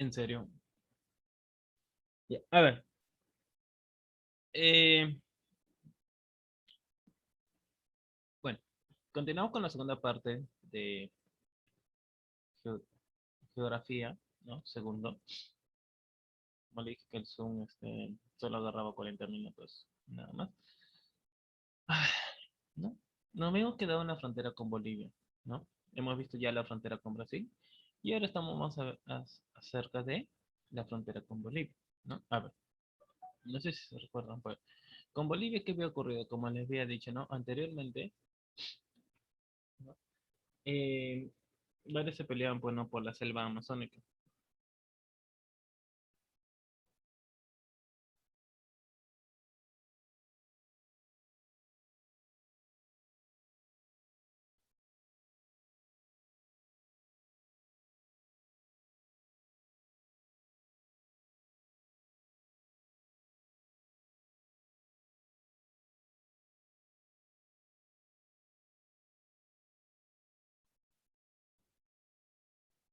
En serio. Ya, a ver. eh, bueno, continuamos con la segunda parte de geo- geografía, ¿no? Segundo. Como le dije que el Zoom solo agarraba 40 minutos, nada más. Ah, ¿no? Nos habíamos quedado en la frontera con Bolivia, ¿no? Hemos visto ya la frontera con Brasil y ahora estamos más acerca de la frontera con Bolivia, ¿no? A ver, no sé si se recuerdan, pues, con Bolivia, ¿qué había ocurrido? Como les había dicho, ¿no? Anteriormente, ¿no? Eh, varios se peleaban, pues, ¿no? Por la selva amazónica.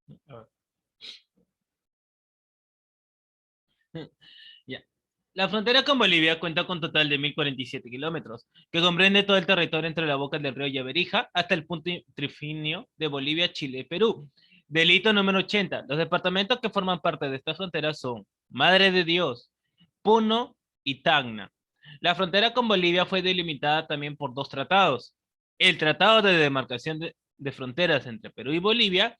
¿No? A ver. Ya. La frontera con Bolivia cuenta con un total de 1047 kilómetros, que comprende todo el territorio entre la boca del río Yaberija hasta el punto trifinio de Bolivia, Chile y Perú. Delito número 80. Los departamentos que forman parte de esta frontera son Madre de Dios, Puno y Tacna. La frontera con Bolivia fue delimitada también por dos tratados. El Tratado de Demarcación de Fronteras entre Perú y Bolivia,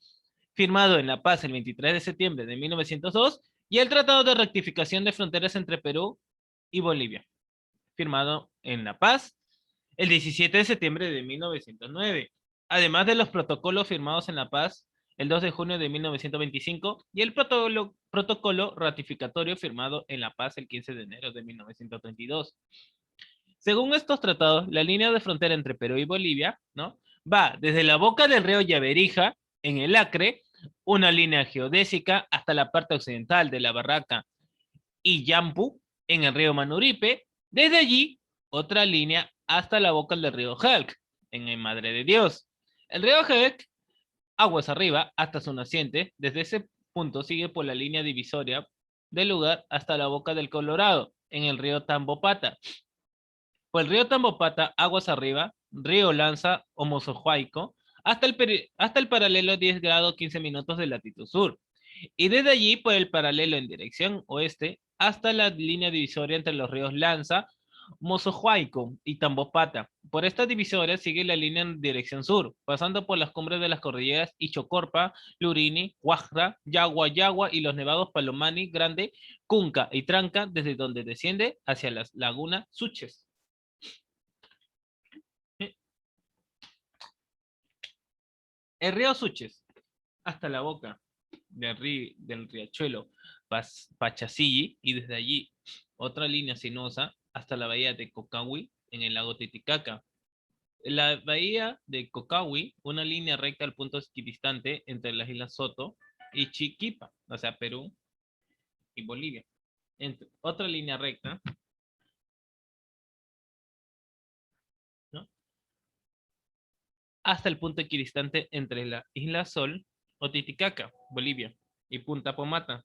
firmado en La Paz el 23 de septiembre de 1902, y el Tratado de Rectificación de Fronteras entre Perú y Bolivia, firmado en La Paz el 17 de septiembre de 1909, además de los protocolos firmados en La Paz el 2 de junio de 1925 y el protocolo ratificatorio firmado en La Paz el 15 de enero de 1932. Según estos tratados, la línea de frontera entre Perú y Bolivia, ¿no? Va desde la boca del río Yaberija, en el Acre, una línea geodésica hasta la parte occidental de la barraca Illampu, en el río Manuripe. Desde allí, otra línea hasta la boca del río Jalc, en el Madre de Dios. El río Jalc, aguas arriba, hasta su naciente, desde ese punto sigue por la línea divisoria del lugar hasta la boca del Colorado, en el río Tambopata. Por el río Tambopata, aguas arriba, río Lanza o Mozojuaico, hasta el paralelo 10 grados 15 minutos de latitud sur. Y desde allí por el paralelo en dirección oeste hasta la línea divisoria entre los ríos Lanza, Mozojuaico y Tambopata. Por esta divisoria sigue la línea en dirección sur, pasando por las cumbres de las cordilleras Ichocorpa, Lurini, Huajra, Yagua, Yagua y los nevados Palomani, Grande, Cunca y Tranca, desde donde desciende hacia la laguna Suches. El río Suches, hasta la boca del riachuelo Pachasigi, y desde allí otra línea sinuosa hasta la bahía de Cocahui en el lago Titicaca. La bahía de Cocahui, una línea recta al punto equidistante entre las islas Soto y Chiquipa, o sea, Perú y Bolivia. Otra línea recta, ¿no? Hasta el punto equidistante entre la isla Sol o Titicaca, Bolivia, y Punta Pomata.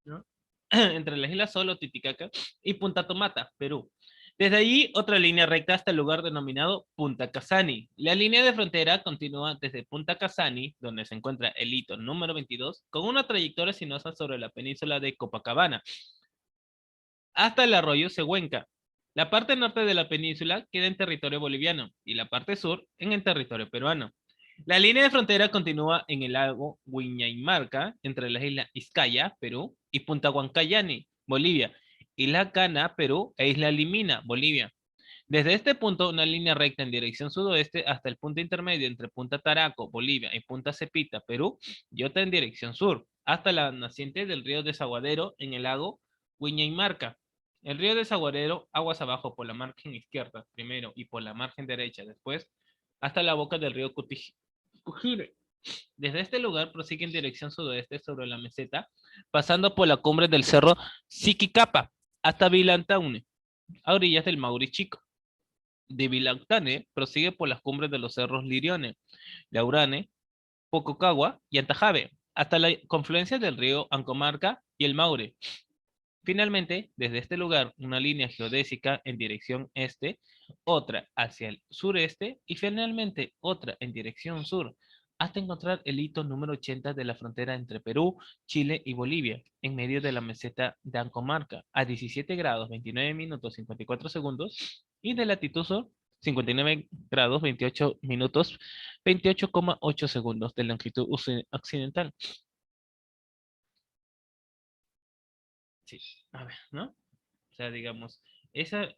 ¿No? Entre las islas Solo, Titicaca y Punta Tomata, Perú. Desde allí, otra línea recta hasta el lugar denominado Punta Casani. La línea de frontera continúa desde Punta Casani, donde se encuentra el hito número 22, con una trayectoria sinuosa sobre la península de Copacabana, hasta el arroyo Sehuenca. La parte norte de la península queda en territorio boliviano y la parte sur en el territorio peruano. La línea de frontera continúa en el lago Huiñaymarca, entre las islas Izcaya, Perú, y Punta Huancayani, Bolivia, Isla Cana, Perú, e Isla Limina, Bolivia. Desde este punto, una línea recta en dirección sudoeste hasta el punto intermedio entre Punta Taraco, Bolivia, y Punta Cepita, Perú, y otra en dirección sur, hasta la naciente del río Desaguadero en el lago Huiñaymarca. El río Desaguadero, aguas abajo por la margen izquierda primero y por la margen derecha después, hasta la boca del río Cujire. Desde este lugar prosigue en dirección sudoeste sobre la meseta, pasando por la cumbre del cerro Siquicapa hasta Vilantaune, a orillas del Mauri Chico. De Vilantane prosigue por las cumbres de los cerros Lirione, Laurane, Pococagua y Antajave, hasta la confluencia del río Ancomarca y el Maure. Finalmente, desde este lugar, una línea geodésica en dirección este, otra hacia el sureste y finalmente otra en dirección sur, hasta encontrar el hito número 80 de la frontera entre Perú, Chile y Bolivia, en medio de la meseta de Ancomarca, a 17 grados 29 minutos 54 segundos y de latitud sur 59 grados 28 minutos 28,8 segundos de longitud occidental. Sí, a ver, ¿no? O sea, digamos, esa,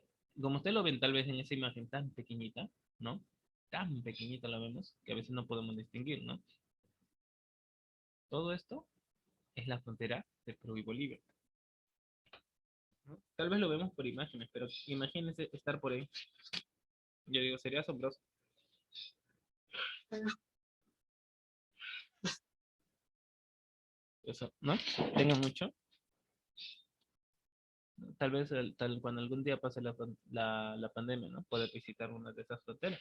como usted lo ven tal vez en esa imagen tan pequeñita, ¿no? Tan pequeñita la vemos que a veces no podemos distinguir, ¿no? Todo esto es la frontera de Perú y Bolivia, ¿no? Tal vez lo vemos por imágenes, pero imagínense estar por ahí. Yo digo, sería asombroso. Eso, ¿no? Tengan mucho. Tal vez cuando algún día pase la pandemia, ¿no? Poder visitar una de esas fronteras.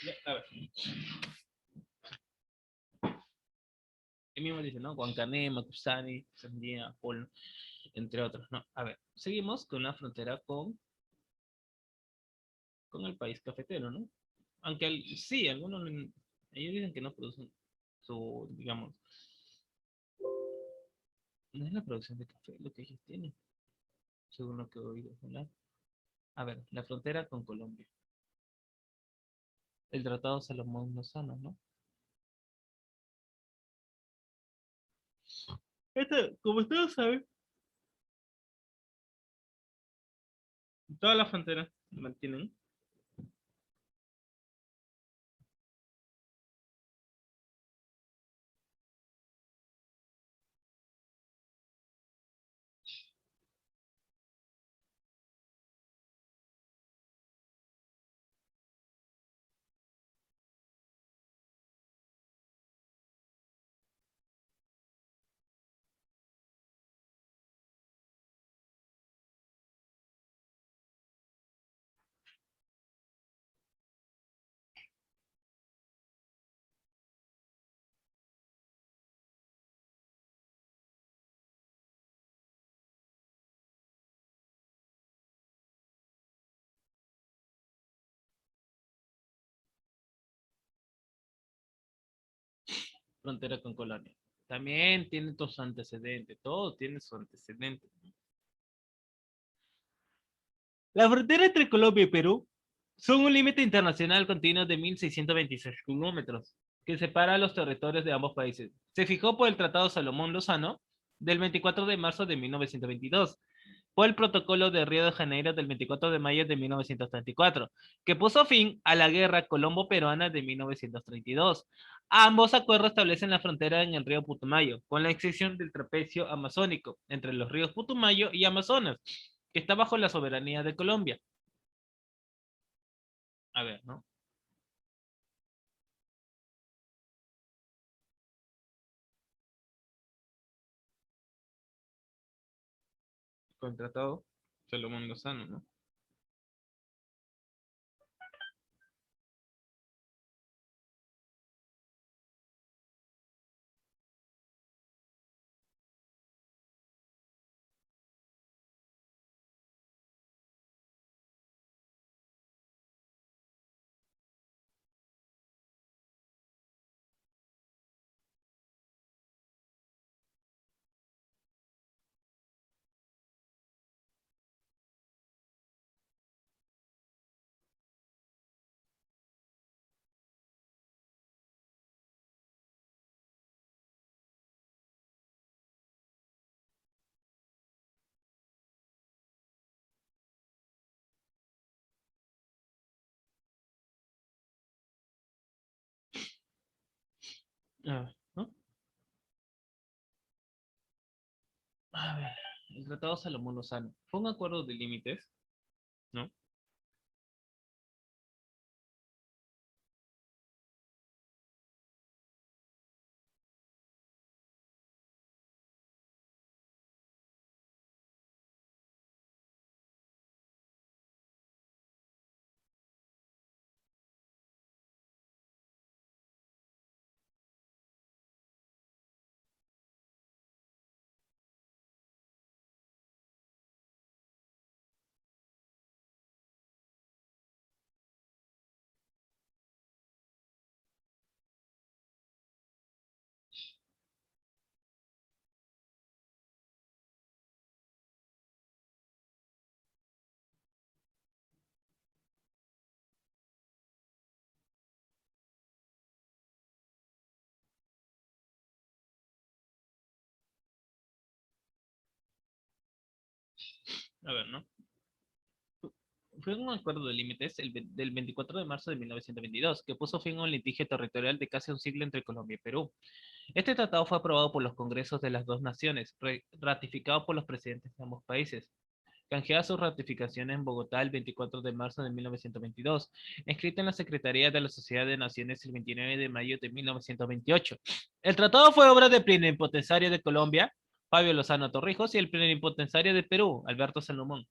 Ya, a ver. Él mismo dice, ¿no? Guancanema, Cusani, Sandía, Pol, entre otros, ¿no? A ver, seguimos con la frontera con el país cafetero, ¿no? Aunque sí, algunos, ellos dicen que no producen su, digamos, no es la producción de café lo que ellos tienen, según lo que he oído hablar. A ver, la frontera con Colombia. El Tratado Salomón-Lozano, ¿no? Como ustedes saben, todas las fronteras mantienen. Frontera con Colombia. También tiene todos sus antecedentes, todo tiene su antecedente. La frontera entre Colombia y Perú son un límite internacional continuo de 1.626 kilómetros que separa los territorios de ambos países. Se fijó por el Tratado Salomón-Lozano del 24 de marzo de 1922, por el Protocolo de Río de Janeiro del 24 de mayo de 1934, que puso fin a la Guerra Colombo-Peruana de 1932. Ambos acuerdos establecen la frontera en el río Putumayo, con la excepción del trapecio amazónico entre los ríos Putumayo y Amazonas, que está bajo la soberanía de Colombia. A ver, ¿no? Contratado Salomón Lozano, ¿no? ¿no? A ver, el Tratado Salomón-Lozano fue un acuerdo de límites, ¿no? A ver, ¿no? Fue un acuerdo de límites del 24 de marzo de 1922 que puso fin a un litigio territorial de casi un siglo entre Colombia y Perú. Este tratado fue aprobado por los congresos de las dos naciones, ratificado por los presidentes de ambos países. Canjea su ratificación en Bogotá el 24 de marzo de 1922, escrita en la Secretaría de la Sociedad de Naciones el 29 de mayo de 1928. El tratado fue obra del plenipotenciario de Colombia, Fabio Lozano Torrijos, y el plenipotenciario de Perú, Alberto Salomón,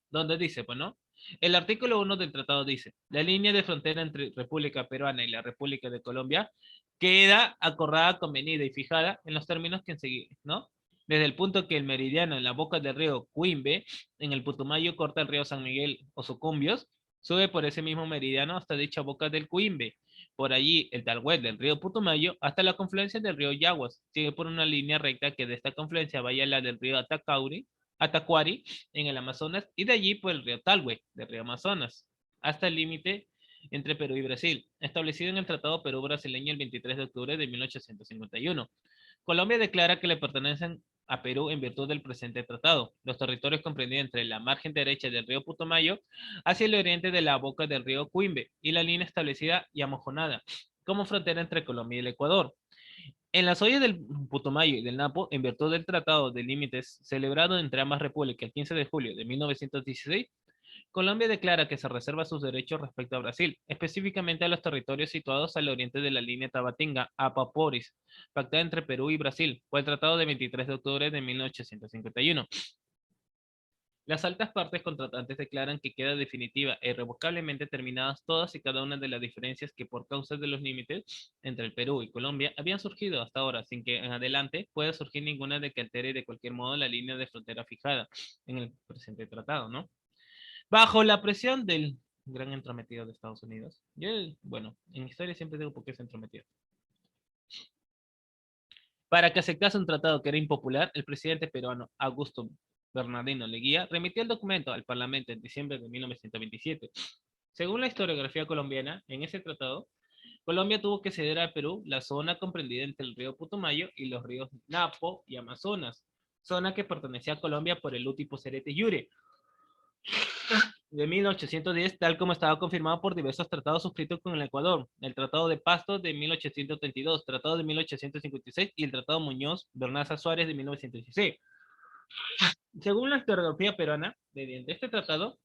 donde dice, bueno, el artículo 1 del tratado dice, la línea de frontera entre República Peruana y la República de Colombia queda acordada, convenida y fijada en los términos que seguir, ¿no? Desde el punto que el meridiano en la boca del río Cuimbe, en el Putumayo, corta el río San Miguel o Sucumbios, sube por ese mismo meridiano hasta dicha boca del Cuimbe. Por allí, el Talhuet del río Putumayo hasta la confluencia del río Yaguas. Sigue por una línea recta que de esta confluencia vaya a la del río Atacuari en el Amazonas y de allí por el río Talhue, del río Amazonas, hasta el límite entre Perú y Brasil, establecido en el Tratado Perú-Brasileño el 23 de octubre de 1851. Colombia declara que le pertenecen a Perú en virtud del presente tratado. Los territorios comprendidos entre la margen derecha del río Putumayo hacia el oriente de la boca del río Cuimbe y la línea establecida y amojonada como frontera entre Colombia y el Ecuador. En las ollas del Putumayo y del Napo, en virtud del Tratado de Límites celebrado entre ambas repúblicas el 15 de julio de 1916, Colombia declara que se reserva sus derechos respecto a Brasil, específicamente a los territorios situados al oriente de la línea Tabatinga-Apaporis, pactada entre Perú y Brasil, fue el Tratado de 23 de octubre de 1851. Las altas partes contratantes declaran que queda definitiva e irrevocablemente terminadas todas y cada una de las diferencias que por causa de los límites entre el Perú y Colombia habían surgido hasta ahora, sin que en adelante pueda surgir ninguna de que altere de cualquier modo la línea de frontera fijada en el presente tratado, ¿no? Bajo la presión del gran entrometido de Estados Unidos. Yo, bueno, en historia siempre digo por qué es entrometido. Para que aceptase un tratado que era impopular, el presidente peruano Augusto Bernardino Leguía remitió el documento al Parlamento en diciembre de 1927. Según la historiografía colombiana, en ese tratado, Colombia tuvo que ceder al Perú la zona comprendida entre el río Putumayo y los ríos Napo y Amazonas, zona que pertenecía a Colombia por el Útipo Cerete Yure, de 1810, tal como estaba confirmado por diversos tratados suscritos con el Ecuador, el Tratado de Pasto de 1832, Tratado de 1856 y el Tratado Muñoz Bernaza Suárez de 1916. Según la historiografía peruana, mediante este tratado,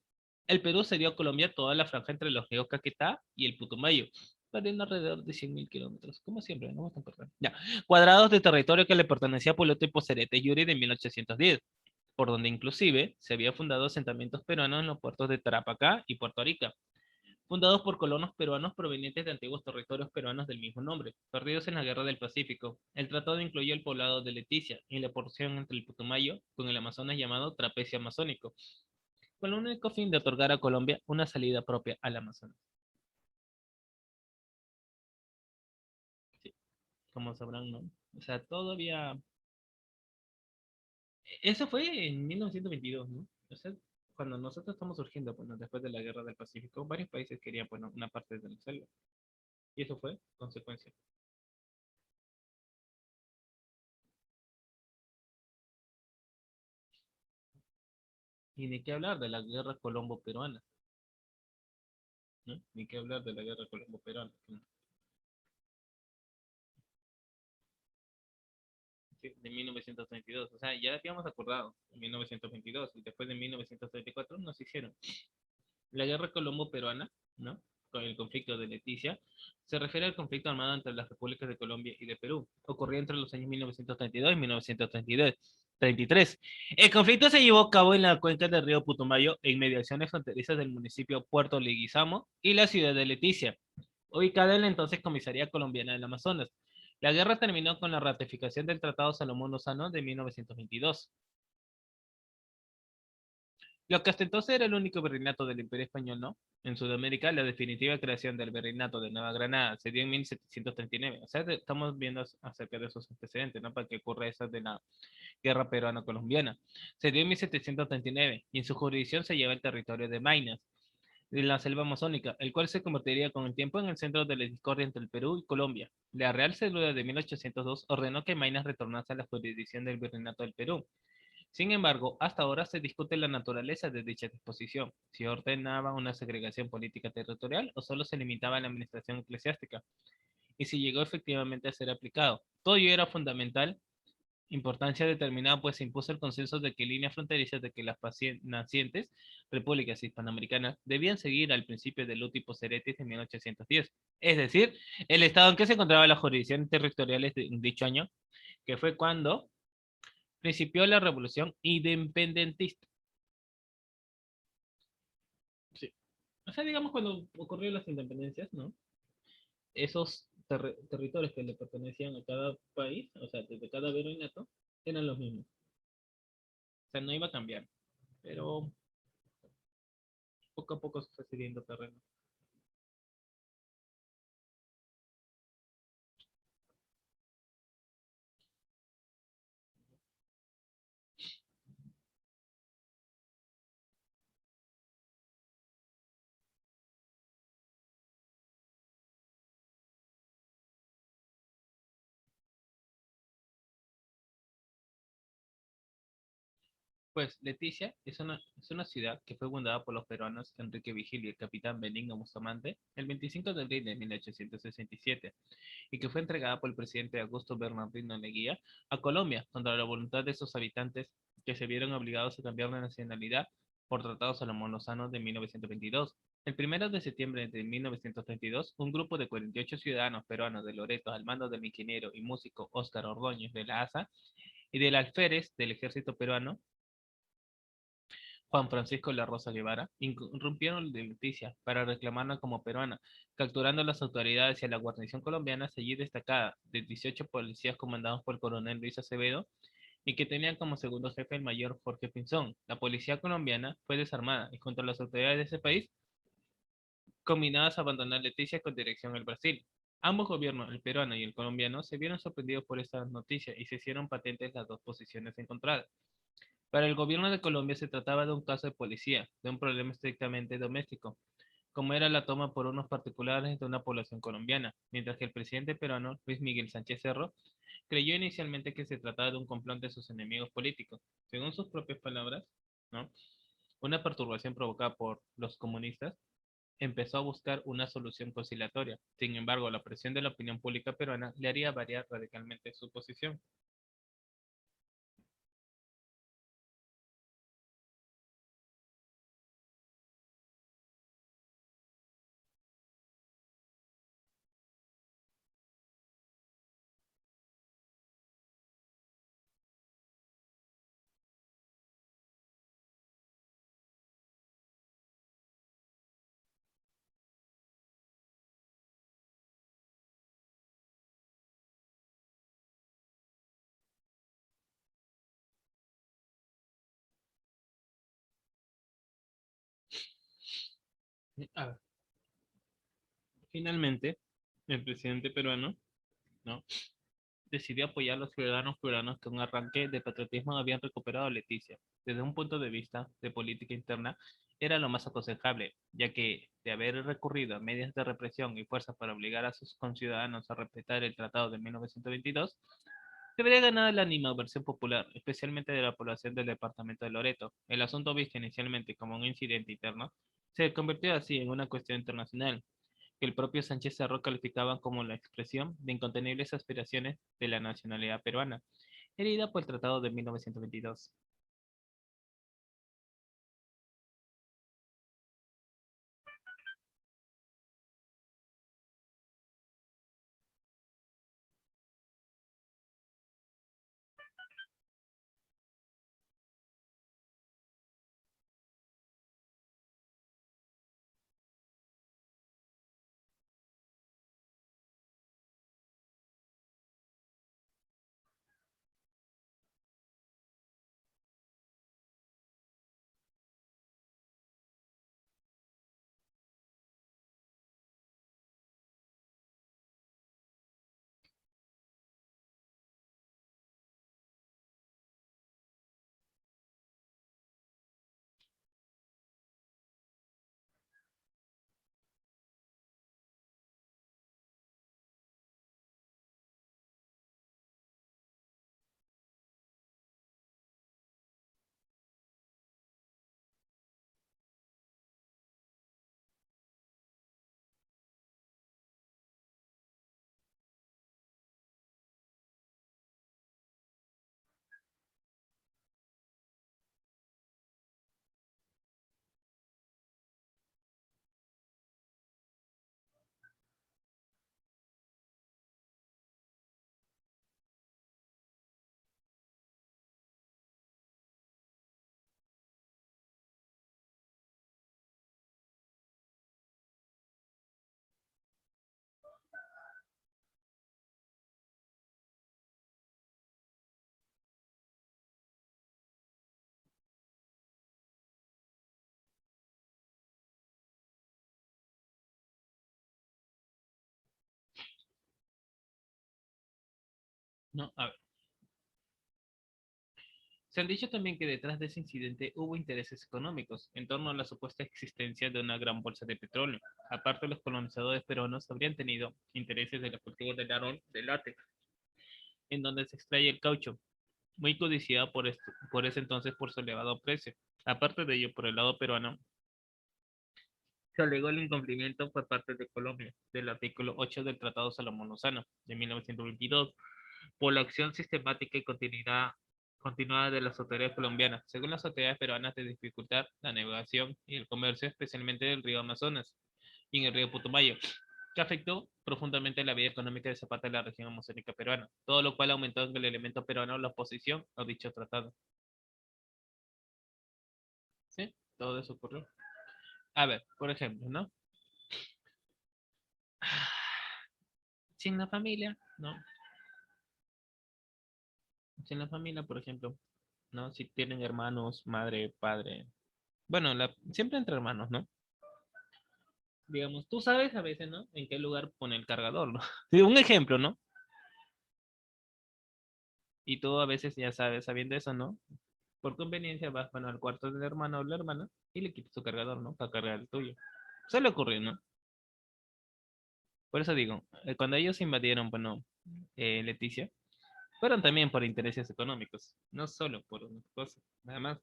el Perú cedió a Colombia toda la franja entre los ríos Caquetá y el Putumayo, perdiendo alrededor de 100.000 kilómetros, como siempre, no vamos a perder. Ya, cuadrados de territorio que le pertenecía a Puloto y Pocerete Yuri de 1810, por donde inclusive se había fundado asentamientos peruanos en los puertos de Tarapacá y Puerto Arica, fundados por colonos peruanos provenientes de antiguos territorios peruanos del mismo nombre, perdidos en la Guerra del Pacífico. El tratado incluyó el poblado de Leticia y la porción entre el Putumayo con el Amazonas llamado Trapecio Amazónico, con el único fin de otorgar a Colombia una salida propia al Amazonas. Sí, como sabrán, ¿no? O sea, todavía... Eso fue en 1922, ¿no? O sea, cuando nosotros estamos surgiendo, bueno, después de la Guerra del Pacífico, varios países querían, bueno, una parte de la selva. Y eso fue consecuencia. Y ni qué hablar de la Guerra Colombo-Peruana, ¿no? Ni qué hablar de la Guerra Colombo-Peruana. de 1932. O sea, ya habíamos acordado en 1922 y después de 1934 nos hicieron. La guerra colombo-peruana, ¿no? Con el conflicto de Leticia, se refiere al conflicto armado entre las repúblicas de Colombia y de Perú. Ocurrió entre los años 1932 y 1933. El conflicto se llevó a cabo en la cuenca del río Putumayo, en inmediaciones fronterizas del municipio Puerto Leguizamo y la ciudad de Leticia, ubicada en la entonces Comisaría Colombiana del Amazonas. La guerra terminó con la ratificación del Tratado Salomón-Lozano de 1922. Lo que hasta entonces era el único virreinato del Imperio Español, ¿no? En Sudamérica, la definitiva creación del virreinato de Nueva Granada se dio en 1739. O sea, estamos viendo acerca de esos antecedentes, ¿no? Para que ocurra esa de la guerra peruano-colombiana. Se dio en 1739 y en su jurisdicción se lleva el territorio de Maynas, de la selva amazónica, el cual se convertiría con el tiempo en el centro de la discordia entre el Perú y Colombia. La Real Cédula de 1802 ordenó que Maynas retornase a la jurisdicción del virreinato del Perú. Sin embargo, hasta ahora se discute la naturaleza de dicha disposición, si ordenaba una segregación política territorial o solo se limitaba a la administración eclesiástica, y si llegó efectivamente a ser aplicado. Todo ello era fundamental importancia determinada, pues se impuso el consenso de que líneas fronterizas de que las nacientes repúblicas hispanoamericanas debían seguir al principio del Uti Poseretis de 1810, es decir, el estado en que se encontraba las jurisdicciones territoriales de dicho año, que fue cuando principió la revolución independentista. Sí. O sea, digamos cuando ocurrieron las independencias, ¿no? Esos territorios que le pertenecían a cada país, o sea, desde cada virreinato, eran los mismos. O sea, no iba a cambiar, pero poco a poco se fue cediendo terreno. Pues Leticia es una ciudad que fue fundada por los peruanos Enrique Vigil y el capitán Benigno Bustamante el 25 de abril de 1867 y que fue entregada por el presidente Augusto Bernardino Leguía a Colombia contra la voluntad de sus habitantes que se vieron obligados a cambiar de nacionalidad por Tratado Salomón Lozano de 1922. El 1 de septiembre de 1932, un grupo de 48 ciudadanos peruanos de Loreto al mando del ingeniero y músico Óscar Ordóñez de la ASA y del alférez del ejército peruano Juan Francisco La Rosa Guevara, irrumpieron de Leticia para reclamarla como peruana, capturando a las autoridades y a la guarnición colombiana allí destacada de 18 policías comandados por el coronel Luis Acevedo y que tenían como segundo jefe el mayor Jorge Pinzón. La policía colombiana fue desarmada y junto a las autoridades de ese país, combinadas a abandonar Leticia con dirección al Brasil. Ambos gobiernos, el peruano y el colombiano, se vieron sorprendidos por esta noticia y se hicieron patentes las dos posiciones encontradas. Para el gobierno de Colombia se trataba de un caso de policía, de un problema estrictamente doméstico, como era la toma por unos particulares de una población colombiana, mientras que el presidente peruano, Luis Miguel Sánchez Cerro, creyó inicialmente que se trataba de un complot de sus enemigos políticos. Según sus propias palabras, ¿no? Una perturbación provocada por los comunistas empezó a buscar una solución conciliatoria. Sin embargo, la presión de la opinión pública peruana le haría variar radicalmente su posición. A ver, finalmente, el presidente peruano, ¿no? decidió apoyar a los ciudadanos peruanos que un arranque de patriotismo habían recuperado a Leticia. Desde un punto de vista de política interna, era lo más aconsejable, ya que de haber recurrido a medios de represión y fuerza para obligar a sus conciudadanos a respetar el Tratado de 1922, se habría ganado la animadversión popular, especialmente de la población del departamento de Loreto. El asunto visto inicialmente como un incidente interno, se convirtió así en una cuestión internacional, que el propio Sánchez Cerro calificaba como la expresión de incontenibles aspiraciones de la nacionalidad peruana, herida por el Tratado de 1922. No, a ver. Se han dicho también que detrás de ese incidente hubo intereses económicos en torno a la supuesta existencia de una gran bolsa de petróleo. Aparte, los colonizadores peruanos habrían tenido intereses en los cultivos de látex, en donde se extrae el caucho, muy codiciada por ese entonces por su elevado precio. Aparte de ello, por el lado peruano, se alegó el incumplimiento por parte de Colombia del artículo 8 del Tratado Salomón-Lozano de 1922 por la acción sistemática y continuada de las autoridades colombianas, según las autoridades peruanas, de dificultar la navegación y el comercio, especialmente del río Amazonas y en el río Putumayo, que afectó profundamente la vida económica de esa parte de la región amazónica peruana, todo lo cual aumentó en el elemento peruano la oposición a dicho tratado. ¿Sí? Todo eso ocurrió. A ver, por ejemplo, ¿no? Sin la familia, ¿no? Sin la familia, por ejemplo, ¿no? Si tienen hermanos, madre, padre, bueno, siempre entre hermanos, ¿no? Digamos, tú sabes a veces, ¿no? En qué lugar pone el cargador, ¿no? Sí, un ejemplo, ¿no? Y tú a veces ya sabes, sabiendo eso, ¿no? Por conveniencia vas, bueno, al cuarto del hermano o la hermana y le quitas su cargador, ¿no? Para cargar el tuyo. Suele ocurrir, ¿no? Por eso digo, cuando ellos invadieron, bueno, Leticia, fueron también por intereses económicos, no solo por una cosa, nada más.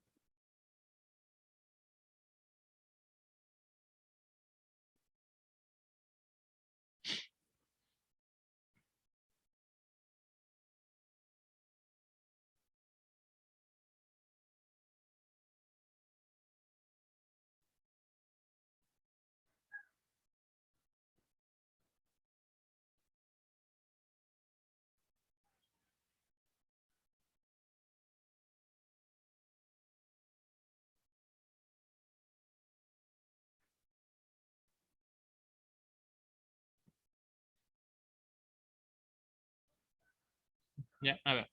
Ya, a ver.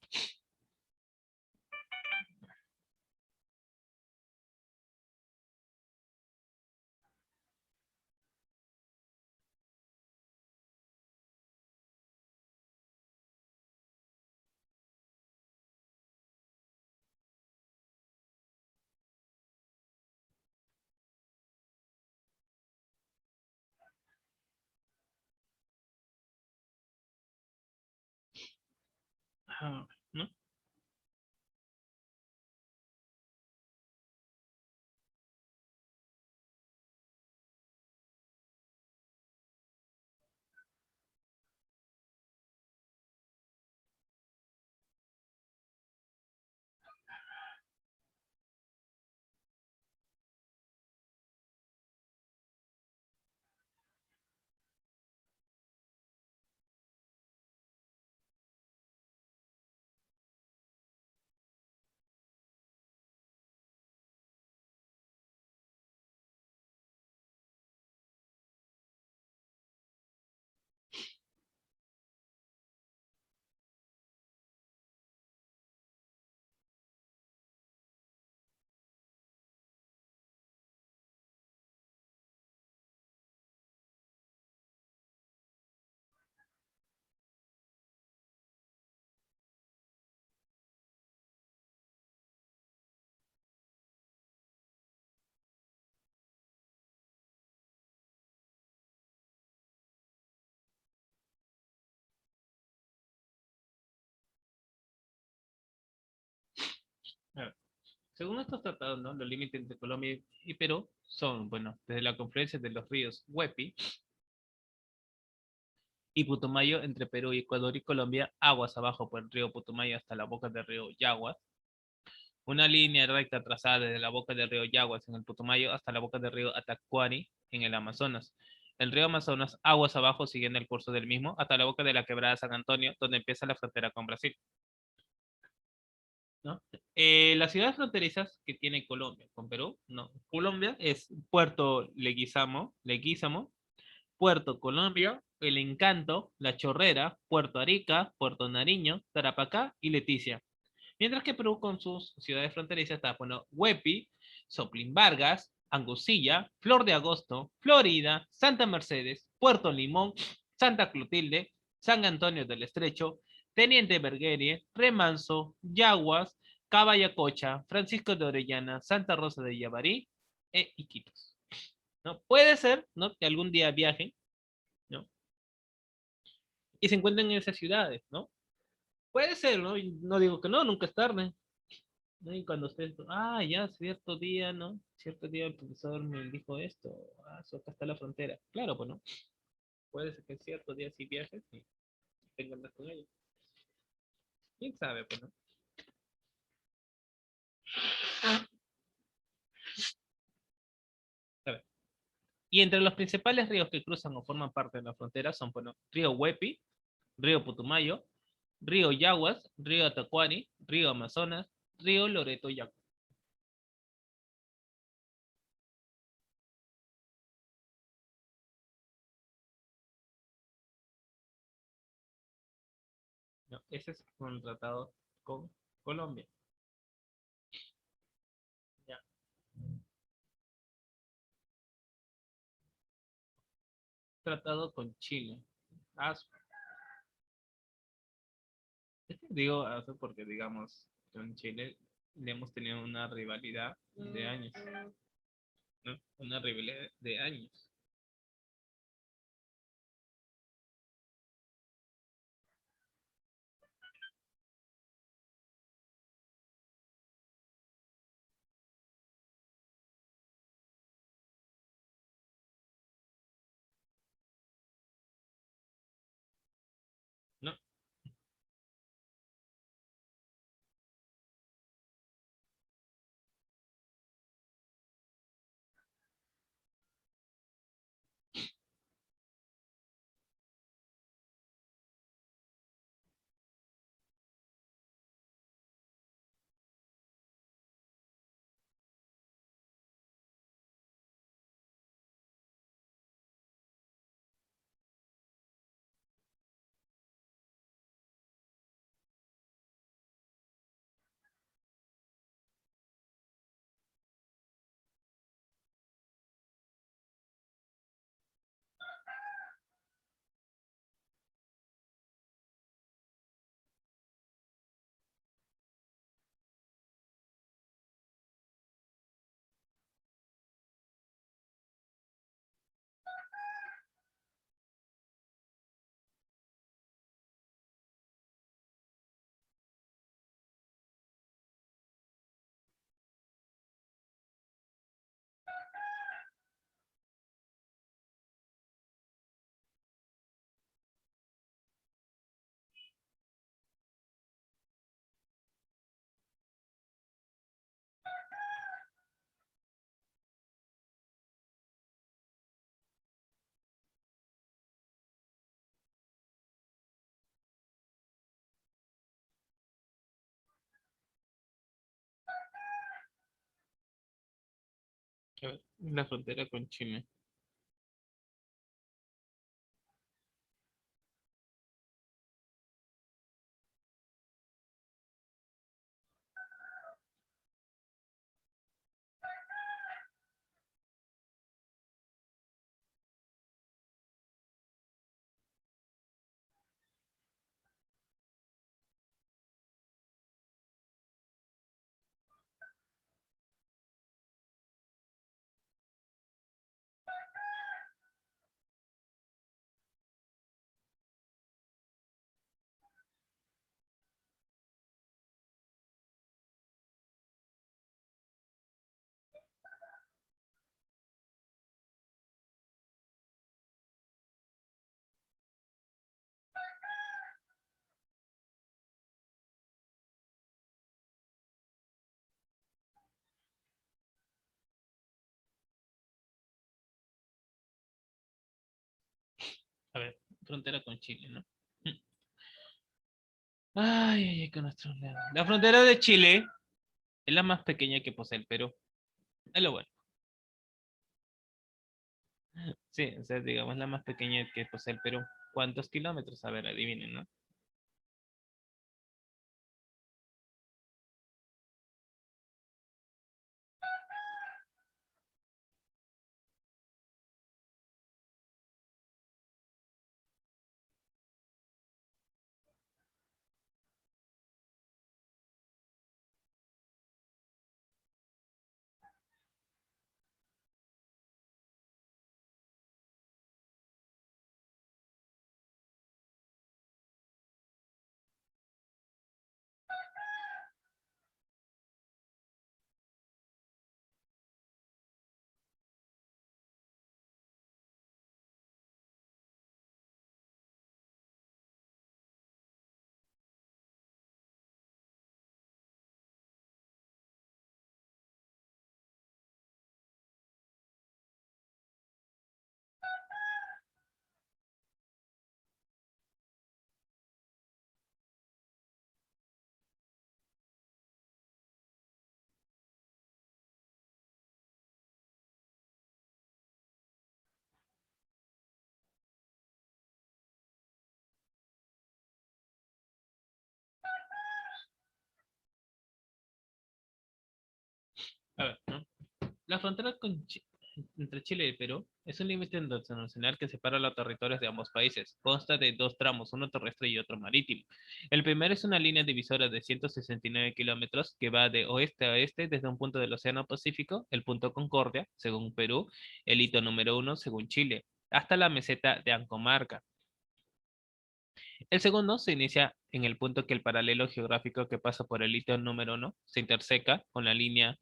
¿No? Según estos tratados, ¿no? Los límites entre Colombia y Perú son, bueno, desde la confluencia de los ríos Huepi y Putumayo entre Perú y Ecuador y Colombia, aguas abajo por el río Putumayo hasta la boca del río Yaguas. Una línea recta trazada desde la boca del río Yaguas en el Putumayo hasta la boca del río Atacuari en el Amazonas. El río Amazonas, aguas abajo, siguiendo el curso del mismo, hasta la boca de la quebrada San Antonio, donde empieza la frontera con Brasil. ¿No? Las ciudades fronterizas que tiene Colombia con Perú, no. Colombia es Puerto Leguízamo, Puerto Colombia, El Encanto, La Chorrera, Puerto Arica, Puerto Nariño, Tarapacá y Leticia. Mientras que Perú con sus ciudades fronterizas está, bueno, Huepi, Soplín Vargas, Angosilla, Flor de Agosto, Florida, Santa Mercedes, Puerto Limón, Santa Clotilde, San Antonio del Estrecho, Teniente Berguerie, Remanso, Yaguas, Cabayacocha, Francisco de Orellana, Santa Rosa de Yabarí e Iquitos. ¿No? Puede ser, ¿no? Que algún día viajen, ¿no? Y se encuentren en esas ciudades, ¿no? Puede ser, ¿no? Y no digo que no, nunca es tarde. ¿No? Y cuando usted, ya, cierto día, ¿no? Cierto día el profesor me dijo esto, acá está la frontera. Claro, pues, ¿no? Puede ser que cierto día sí viajes y tengan más con ellos. ¿Quién sabe, pues, no? A ver. Y entre los principales ríos que cruzan o forman parte de la frontera son, bueno, río Huepi, río Putumayo, río Yaguas, río Atacuari, río Amazonas, río Loreto y Yaco. ¿No? Ese es un tratado con Colombia. Ya. Tratado con Chile. Ah, digo eso porque, digamos, con Chile le hemos tenido una rivalidad de años, ¿no? Una rivalidad de años. ¿No? A ver, la frontera con Chile. frontera con Chile, ¿no? Ay, ay, ay, con nuestros lados. La frontera de Chile es la más pequeña que posee el Perú. Es lo bueno. Sí, o sea, digamos la más pequeña que posee el Perú. ¿Cuántos kilómetros? A ver, adivinen, ¿no? A ver, ¿no? La frontera entre Chile y Perú es un límite internacional que separa los territorios de ambos países. Consta de dos tramos, uno terrestre y otro marítimo. El primero es una línea divisora de 169 kilómetros que va de oeste a oeste desde un punto del Océano Pacífico, el punto Concordia, según Perú, el hito número uno, según Chile, hasta la meseta de Ancomarca. El segundo se inicia en el punto que el paralelo geográfico que pasa por el hito número uno se interseca con la línea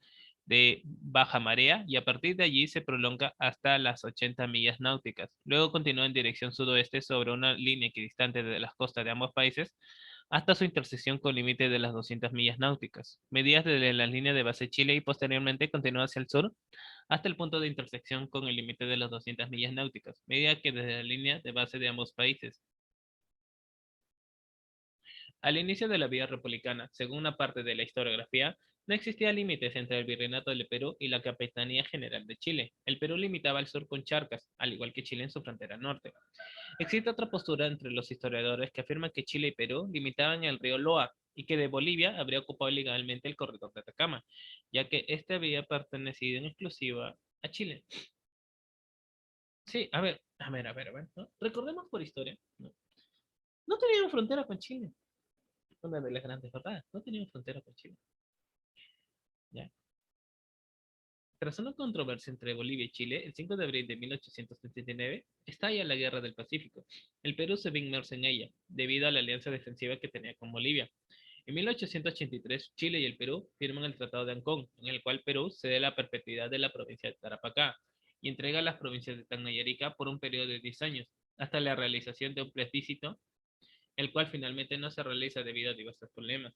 de baja marea y a partir de allí se prolonga hasta las 80 millas náuticas. Luego continúa en dirección sudoeste sobre una línea equidistante de las costas de ambos países hasta su intersección con límite de las 200 millas náuticas. Medidas desde la línea de base Chile y posteriormente continúa hacia el sur hasta el punto de intersección con el límite de las 200 millas náuticas, medida que desde la línea de base de ambos países. Al inicio de la vía republicana, según una parte de la historiografía, no existía límites entre el Virreinato del Perú y la Capitanía General de Chile. El Perú limitaba al sur con Charcas, al igual que Chile en su frontera norte. Existe otra postura entre los historiadores que afirman que Chile y Perú limitaban el río Loa y que de Bolivia habría ocupado legalmente el corredor de Atacama, ya que este había pertenecido en exclusiva a Chile. Sí, a ver, ¿no? Recordemos por historia, ¿no? No tenían frontera con Chile, una de las grandes verdades, no tenían frontera con Chile. ¿Ya? Tras una controversia entre Bolivia y Chile, el 5 de abril de 1879 estalla la Guerra del Pacífico. El Perú se ve inmerso en ella, debido a la alianza defensiva que tenía con Bolivia. En 1883, Chile y el Perú firman el Tratado de Ancón, en el cual Perú cede la perpetuidad de la provincia de Tarapacá y entrega las provincias de Tacna y Arica por un periodo de 10 años, hasta la realización de un plebiscito, el cual finalmente no se realiza debido a diversos problemas.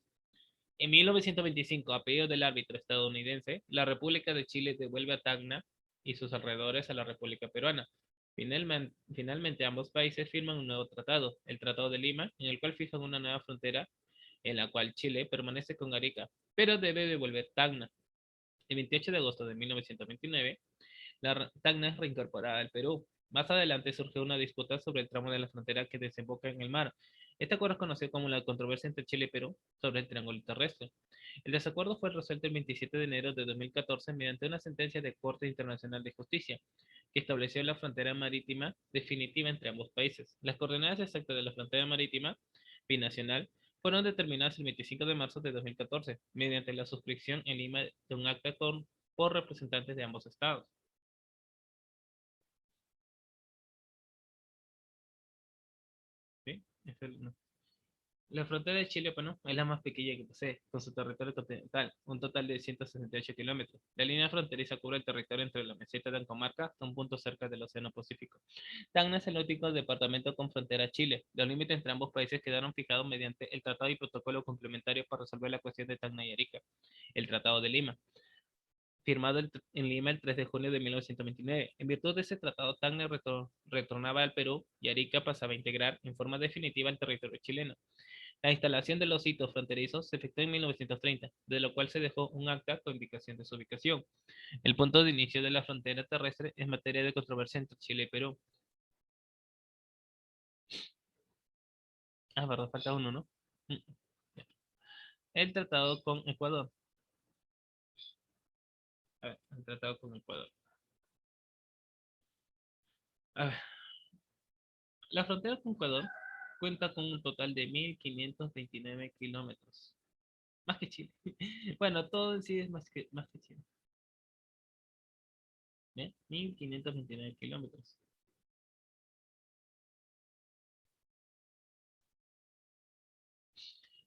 En 1925, a pedido del árbitro estadounidense, la República de Chile devuelve a Tacna y sus alrededores a la República Peruana. Finalmente, ambos países firman un nuevo tratado, el Tratado de Lima, en el cual fijan una nueva frontera en la cual Chile permanece con Arica, pero debe devolver Tacna. El 28 de agosto de 1929, Tacna es reincorporada al Perú. Más adelante surgió una disputa sobre el tramo de la frontera que desemboca en el mar. Este acuerdo es conocido como la controversia entre Chile y Perú sobre el triángulo terrestre. El desacuerdo fue resuelto el 27 de enero de 2014 mediante una sentencia de Corte Internacional de Justicia que estableció la frontera marítima definitiva entre ambos países. Las coordenadas exactas de la frontera marítima binacional fueron determinadas el 25 de marzo de 2014 mediante la suscripción en Lima de un acta por representantes de ambos estados. ¿Sí? No. La frontera de Chile, bueno, es la más pequeña que posee, con su territorio continental, un total de 168 kilómetros. La línea fronteriza cubre el territorio entre la meseta de Ancomarca hasta un punto cerca del Océano Pacífico. Tacna es el único departamento con frontera a Chile. Los límites entre ambos países quedaron fijados mediante el Tratado y Protocolo complementario para resolver la cuestión de Tacna y Arica, el Tratado de Lima. firmado en Lima el 3 de junio de 1929. En virtud de ese tratado, Tacna retornaba al Perú y Arica pasaba a integrar en forma definitiva el territorio chileno. La instalación de los hitos fronterizos se efectuó en 1930, de lo cual se dejó un acta con indicación de su ubicación. El punto de inicio de la frontera terrestre es materia de controversia entre Chile y Perú. Ah, verdad, falta uno, ¿no? Mm, ya. El tratado con Ecuador. A ver, el tratado con Ecuador. A ver, la frontera con Ecuador cuenta con un total de 1.529 kilómetros. Más que Chile. Bueno, todo en sí es más que Chile. ¿Bien? 1.529 kilómetros.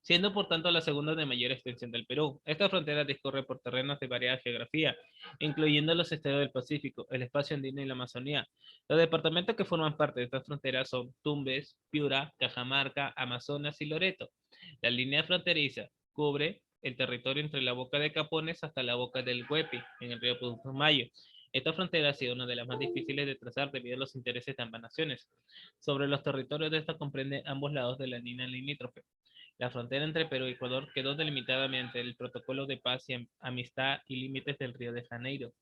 Siendo por tanto la segunda de mayor extensión del Perú. Esta frontera discurre por terrenos de variada geografía, incluyendo los estados del Pacífico, el espacio andino y la Amazonía. Los departamentos que forman parte de esta frontera son Tumbes, Piura, Cajamarca, Amazonas y Loreto. La línea fronteriza cubre el territorio entre la boca de Capones hasta la boca del Huepi, en el río Putumayo. Esta frontera ha sido una de las más difíciles de trazar debido a los intereses de ambas naciones. Sobre los territorios de esta comprende ambos lados de la línea limítrofe. La frontera entre Perú y Ecuador quedó delimitada mediante el Protocolo de Paz y Amistad y Límites del Río de Janeiro,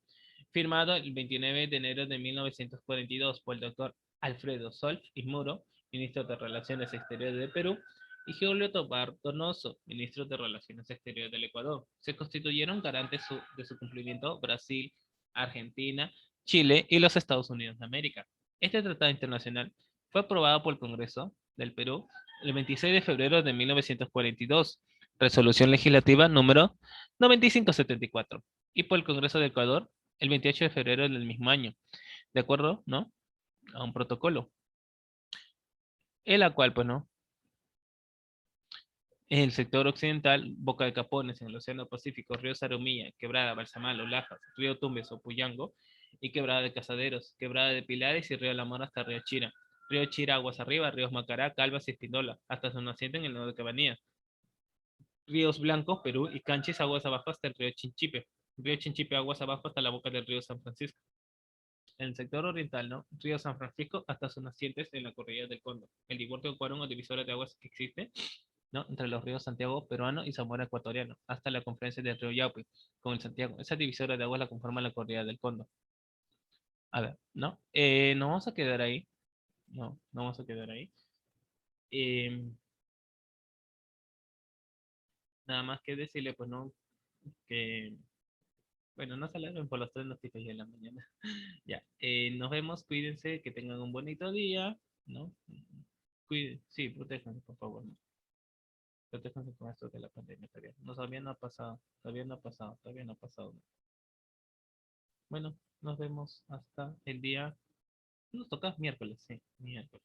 firmado el 29 de enero de 1942 por el doctor Alfredo Solf y Muro, ministro de Relaciones Exteriores de Perú, y Julio Tobar Donoso, ministro de Relaciones Exteriores del Ecuador. Se constituyeron garantes de su cumplimiento Brasil, Argentina, Chile y los Estados Unidos de América. Este tratado internacional fue aprobado por el Congreso del Perú el 26 de febrero de 1942, resolución legislativa número 9574, y por el Congreso de Ecuador el 28 de febrero del mismo año, de acuerdo, ¿no? A un protocolo, en la cual, pues, ¿no? En el sector occidental, Boca de Capones, en el Océano Pacífico, Río Sarumilla, Quebrada, Balsamalo, Lajas, Río Tumbes o Puyango, y Quebrada de Casaderos, Quebrada de Pilares y Río La Mora hasta Río Chira. Río Chira, aguas arriba, ríos Macará, Calvas y Espindola, hasta su naciente en el nodo de Cabanía. Ríos Blancos, Perú y Canchis, aguas abajo hasta el río Chinchipe. Río Chinchipe, aguas abajo hasta la boca del río San Francisco. En el sector oriental, ¿no? Río San Francisco hasta sus nacientes en la cordillera del Cóndor. El divorcio de Cuarón o divisora de aguas que existe, ¿no? Entre los ríos Santiago peruano y Zamora ecuatoriano, hasta la confluencia del río Yaupi con el Santiago. Esa divisora de aguas la conforma la cordillera del Cóndor. A ver, ¿no? No vamos a quedar ahí. No, no vamos a quedar ahí. Eh, nada más que decirle, pues, ¿no? Que, bueno, no se alarmen por los 3 noticias de la mañana. Ya, nos vemos, cuídense, que tengan un bonito día, ¿no? Sí, protéjanse, por favor, ¿no? Protéjanse con esto de la pandemia todavía. No, todavía no ha pasado, todavía no ha pasado, todavía no ha pasado. Bueno, nos vemos hasta el día, nos toca miércoles, sí, miércoles.